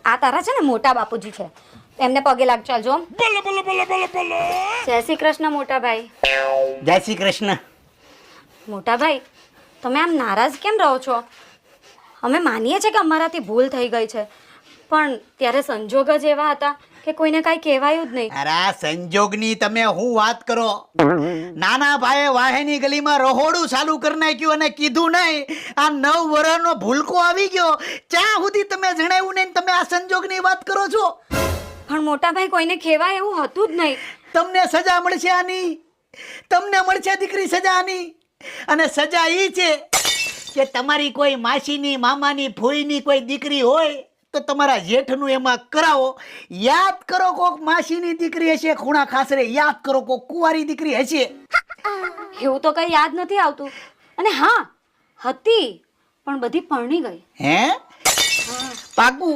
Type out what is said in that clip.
આ તારા છે ને મોટા બાપુજી છે, એમને પગે લાગ. ચાલજો. બોલો બોલો બોલો બોલો બોલો. જય શ્રી કૃષ્ણ મોટા ભાઈ. જય શ્રી કૃષ્ણ. મોટા ભાઈ, તમે આમ નારાજ કેમ રહો છો? અમે માનીએ છીએ કે અમારાથી ભૂલ થઈ ગઈ છે, પણ ત્યારે સંજોગ જ એવા હતા કે કોઈને કાંઈ કહેવાયું જ નહીં. અરે આ સંજોગની તમે હું વાત કરો? નાના ભાઈએ વાહેની ગલીમાં રહોડું ચાલુ કરી નાખ્યું અને કીધું નહીં આ 9 વર્ષનો ભૂલકો આવી ગયો. ત્યાં સુધી તમે જણાવ્યું નહીં, તમે આ સંજોગની વાત કરો છો? પણ મોટા ભાઈ, કોઈને કહેવાય એવું હતું જ નહીં. તમને સજા મળશે આની, તમને મળશે દીકરી સજા આની. અને સજા ઈ છે કે તમારી કોઈ માસીની, મામાની, ફોઈની કોઈ દીકરી હોય તો તમારા જેઠનું એમાં કરાવો. યાદ કરો કોક માસીની દીકરી હશે, ખૂણા ખાસરે યાદ કરો કોક કુંવારી દીકરી હશે. એવું તો કંઈ યાદ નથી આવતું. અને હા, હતી, પણ બધી પરણી ગઈ. હે? પાકું?